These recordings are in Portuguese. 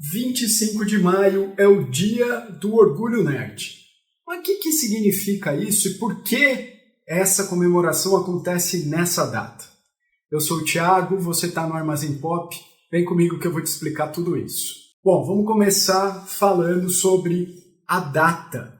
25 de maio é o Dia do Orgulho Nerd. Mas o que significa isso e por que essa comemoração acontece nessa data? Eu sou o Thiago, você está no Armazém Pop, vem comigo que eu vou te explicar tudo isso. Bom, vamos começar falando sobre a data.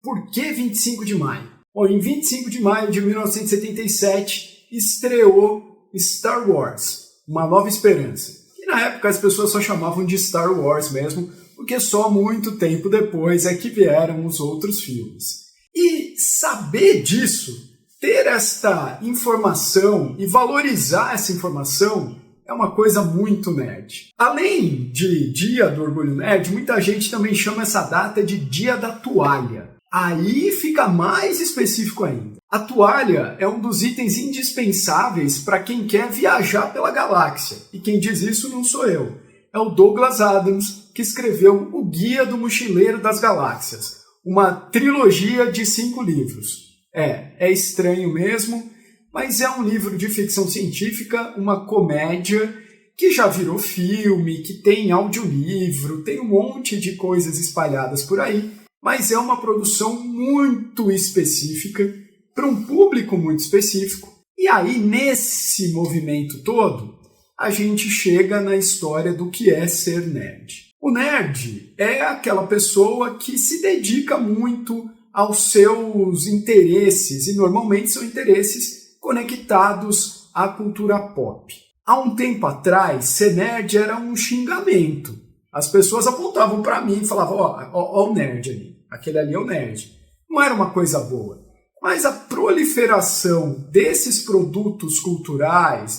Por que 25 de maio? Bom, em 25 de maio de 1977 estreou Star Wars, Uma Nova Esperança. E na época as pessoas só chamavam de Star Wars mesmo, porque só muito tempo depois é que vieram os outros filmes. E saber disso, ter esta informação e valorizar essa informação é uma coisa muito nerd. Além de Dia do Orgulho Nerd, muita gente também chama essa data de Dia da Toalha. Aí fica mais específico ainda. A toalha é um dos itens indispensáveis para quem quer viajar pela galáxia. E quem diz isso não sou eu. É o Douglas Adams, que escreveu O Guia do Mochileiro das Galáxias, uma trilogia de 5 livros. É estranho mesmo, mas é um livro de ficção científica, uma comédia que já virou filme, que tem audiolivro, tem um monte de coisas espalhadas por aí, mas é uma produção muito específica, para um público muito específico. E aí, nesse movimento todo, a gente chega na história do que é ser nerd. O nerd é aquela pessoa que se dedica muito aos seus interesses, e normalmente são interesses conectados à cultura pop. Há um tempo atrás, ser nerd era um xingamento. As pessoas apontavam para mim e falavam, ó o nerd ali, aquele ali é o nerd. Não era uma coisa boa. Mas a proliferação desses produtos culturais,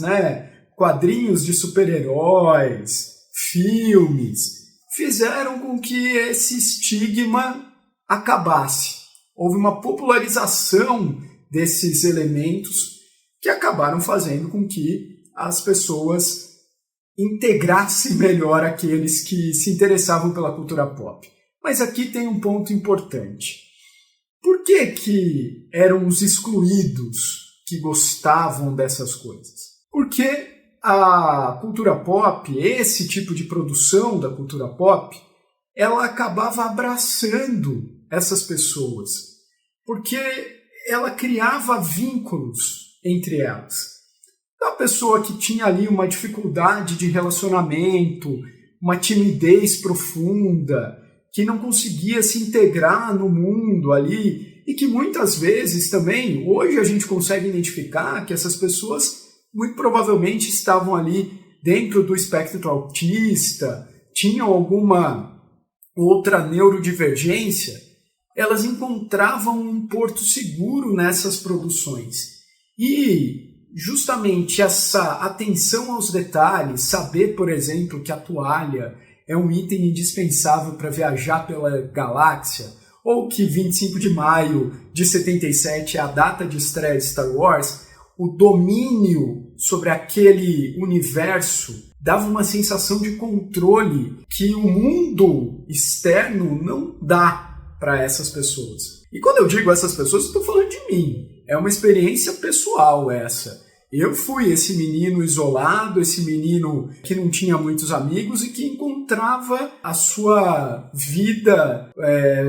quadrinhos de super-heróis, filmes, fizeram com que esse estigma acabasse. Houve uma popularização desses elementos que acabaram fazendo com que as pessoas integrassem melhor aqueles que se interessavam pela cultura pop. Mas aqui tem um ponto importante. Por que eram os excluídos que gostavam dessas coisas? Porque a cultura pop, esse tipo de produção da cultura pop, ela acabava abraçando essas pessoas, porque ela criava vínculos entre elas. A pessoa que tinha ali uma dificuldade de relacionamento, uma timidez profunda, que não conseguia se integrar no mundo ali e que muitas vezes também, hoje a gente consegue identificar que essas pessoas muito provavelmente estavam ali dentro do espectro autista, tinham alguma outra neurodivergência, elas encontravam um porto seguro nessas produções. E justamente essa atenção aos detalhes, saber, por exemplo, que a toalha é um item indispensável para viajar pela galáxia, ou que 25 de maio de 77 é a data de estreia de Star Wars, o domínio sobre aquele universo dava uma sensação de controle que o mundo externo não dá para essas pessoas. E quando eu digo essas pessoas, eu estou falando de mim. É uma experiência pessoal essa. Eu fui esse menino isolado, esse menino que não tinha muitos amigos e que encontrava a sua vida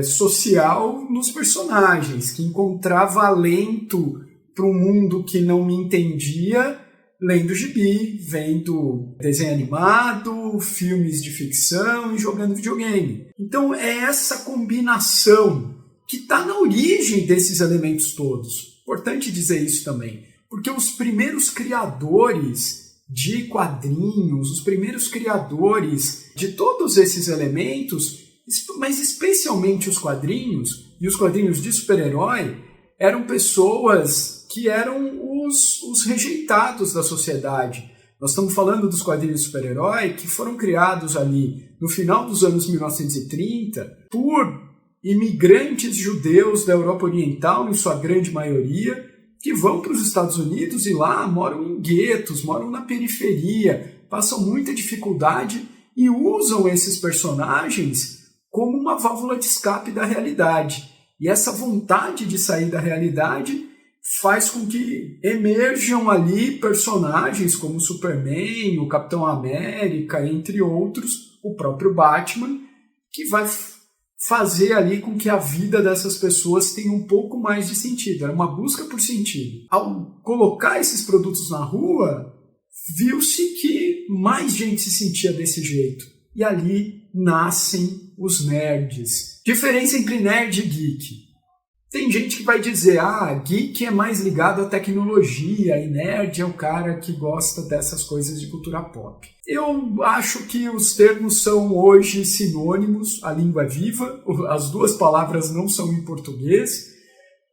social nos personagens, que encontrava alento para um mundo que não me entendia, lendo gibi, vendo desenho animado, filmes de ficção e jogando videogame. Então é essa combinação que está na origem desses elementos todos. Importante dizer isso também. Porque os primeiros criadores de quadrinhos, os primeiros criadores de todos esses elementos, mas especialmente os quadrinhos, e os quadrinhos de super-herói, eram pessoas que eram os rejeitados da sociedade. Nós estamos falando dos quadrinhos de super-herói que foram criados ali no final dos anos 1930 por imigrantes judeus da Europa Oriental, em sua grande maioria, que vão para os Estados Unidos e lá moram em guetos, moram na periferia, passam muita dificuldade e usam esses personagens como uma válvula de escape da realidade. E essa vontade de sair da realidade faz com que emerjam ali personagens como o Superman, o Capitão América, entre outros, o próprio Batman, que vai fazer ali com que a vida dessas pessoas tenha um pouco mais de sentido. Era uma busca por sentido. Ao colocar esses produtos na rua, viu-se que mais gente se sentia desse jeito. E ali nascem os nerds. Diferença entre nerd e geek. Tem gente que vai dizer, geek é mais ligado à tecnologia e nerd é o cara que gosta dessas coisas de cultura pop. Eu acho que os termos são hoje sinônimos, a língua é viva, as duas palavras não são em português,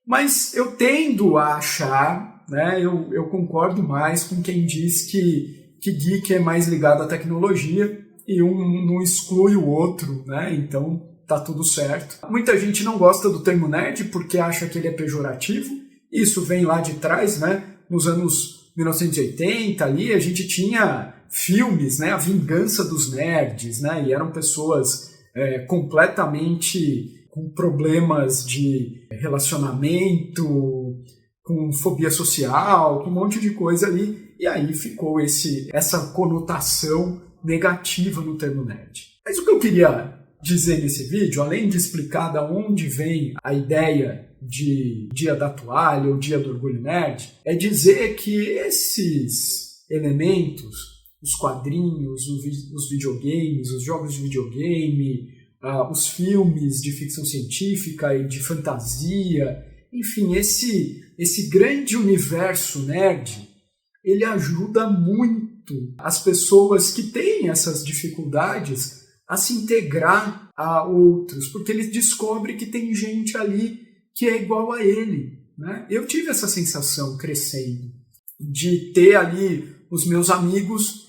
mas eu tendo a achar, né, eu concordo mais com quem diz que geek é mais ligado à tecnologia e um não exclui o outro, né, então tá tudo certo. Muita gente não gosta do termo nerd porque acha que ele é pejorativo. Isso vem lá de trás, né? Nos anos 1980 ali, a gente tinha filmes, né? A Vingança dos Nerds, né? E eram pessoas completamente com problemas de relacionamento, com fobia social, com um monte de coisa ali. E aí ficou essa conotação negativa no termo nerd. Mas o que eu queria dizer nesse vídeo, além de explicar de onde vem a ideia de Dia da Toalha ou Dia do Orgulho Nerd, é dizer que esses elementos, os quadrinhos, os videogames, os jogos de videogame, os filmes de ficção científica e de fantasia, enfim, esse grande universo nerd, ele ajuda muito as pessoas que têm essas dificuldades a se integrar a outros, porque ele descobre que tem gente ali que é igual a ele, né? Eu tive essa sensação crescendo, de ter ali os meus amigos,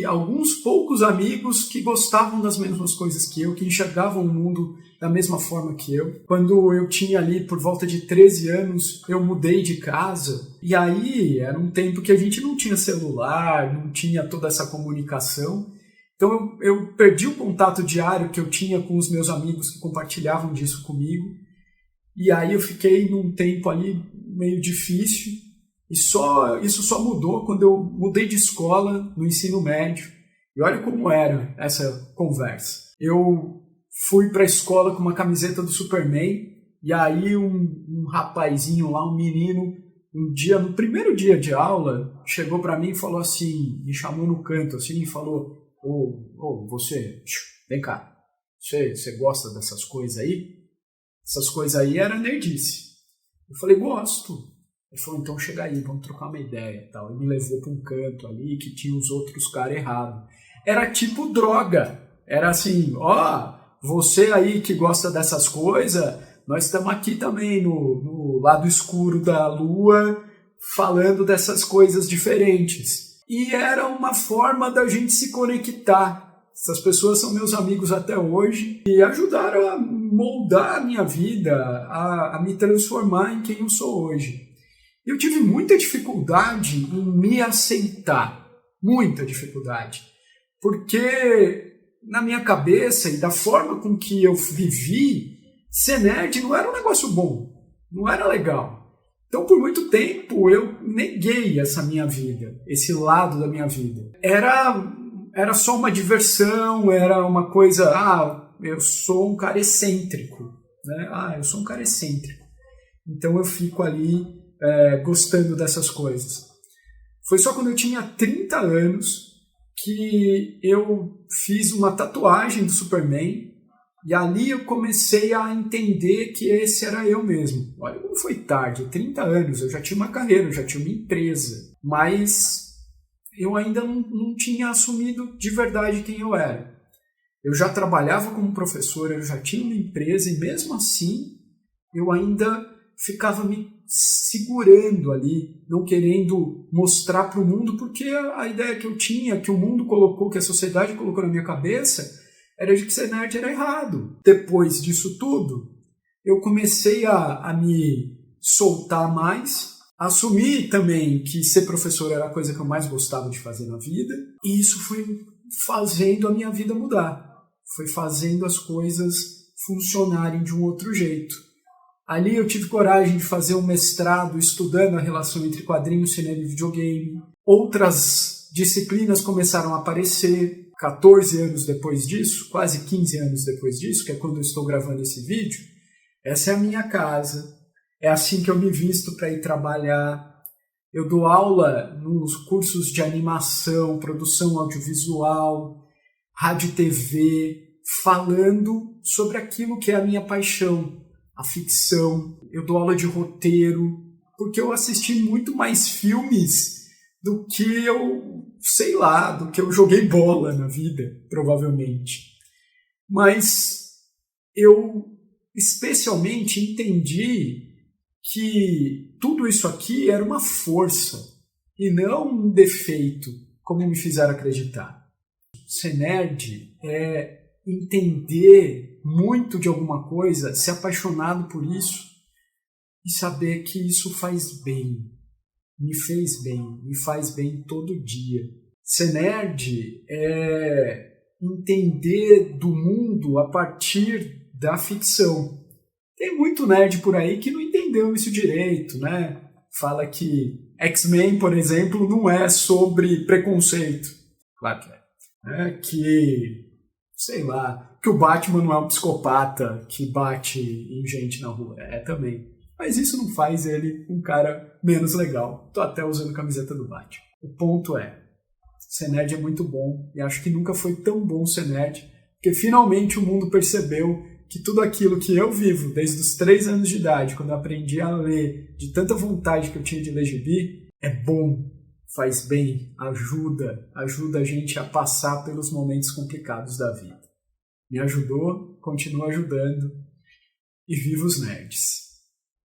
alguns poucos amigos que gostavam das mesmas coisas que eu, que enxergavam o mundo da mesma forma que eu. Quando eu tinha ali por volta de 13 anos, eu mudei de casa, e aí era um tempo que a gente não tinha celular, não tinha toda essa comunicação. Então eu perdi o contato diário que eu tinha com os meus amigos que compartilhavam disso comigo. E aí eu fiquei num tempo ali meio difícil. E isso só mudou quando eu mudei de escola no ensino médio. E olha como era essa conversa. Eu fui para a escola com uma camiseta do Superman. E aí um rapazinho lá, um menino, no primeiro dia de aula, chegou para mim e falou assim, me chamou no canto assim e falou: você, vem cá, você gosta dessas coisas aí? Essas coisas aí era nerdice. Eu falei, gosto. Ele falou, então chega aí, vamos trocar uma ideia. Tal. Ele me levou para um canto ali que tinha os outros caras errados. Era tipo droga. Era assim, você aí que gosta dessas coisas, nós estamos aqui também no lado escuro da lua falando dessas coisas diferentes. E era uma forma da gente se conectar. Essas pessoas são meus amigos até hoje e ajudaram a moldar a minha vida, a me transformar em quem eu sou hoje. Eu tive muita dificuldade em me aceitar, muita dificuldade, porque na minha cabeça e da forma com que eu vivi, ser nerd não era um negócio bom, não era legal. Então, por muito tempo, eu neguei essa minha vida, esse lado da minha vida. Era só uma diversão, era uma coisa, eu sou um cara excêntrico, né? Eu sou um cara excêntrico. Então, eu fico ali gostando dessas coisas. Foi só quando eu tinha 30 anos que eu fiz uma tatuagem do Superman. E ali eu comecei a entender que esse era eu mesmo. Olha como foi tarde, 30 anos, eu já tinha uma carreira, eu já tinha uma empresa. Mas eu ainda não tinha assumido de verdade quem eu era. Eu já trabalhava como professor, eu já tinha uma empresa e mesmo assim eu ainda ficava me segurando ali, não querendo mostrar para o mundo, porque a ideia que eu tinha, que o mundo colocou, que a sociedade colocou na minha cabeça, era de que ser nerd era errado. Depois disso tudo, eu comecei a me soltar mais, assumi também que ser professor era a coisa que eu mais gostava de fazer na vida, e isso foi fazendo a minha vida mudar, foi fazendo as coisas funcionarem de um outro jeito. Ali eu tive coragem de fazer um mestrado estudando a relação entre quadrinho, cinema e videogame. Outras disciplinas começaram a aparecer 14 anos depois disso, quase 15 anos depois disso, que é quando eu estou gravando esse vídeo. Essa é a minha casa, é assim que eu me visto para ir trabalhar. Eu dou aula nos cursos de animação, produção audiovisual, rádio e TV, falando sobre aquilo que é a minha paixão, a ficção. Eu dou aula de roteiro, porque eu assisti muito mais filmes do que do que eu joguei bola na vida, provavelmente. Mas eu especialmente entendi que tudo isso aqui era uma força e não um defeito, como me fizeram acreditar. Ser nerd é entender muito de alguma coisa, ser apaixonado por isso e saber que isso faz bem. Me fez bem, me faz bem todo dia. Ser nerd é entender do mundo a partir da ficção. Tem muito nerd por aí que não entendeu isso direito, né? Fala que X-Men, por exemplo, não é sobre preconceito. Claro que é. Que o Batman não é um psicopata que bate em gente na rua. É também. Mas isso não faz ele um cara menos legal. Tô até usando a camiseta do Batman. O ponto é, ser nerd é muito bom. E acho que nunca foi tão bom ser nerd, porque finalmente o mundo percebeu que tudo aquilo que eu vivo desde os 3 anos de idade, quando eu aprendi a ler, de tanta vontade que eu tinha de ler gibi, é bom, faz bem, ajuda a gente a passar pelos momentos complicados da vida. Me ajudou, continua ajudando, e viva os nerds!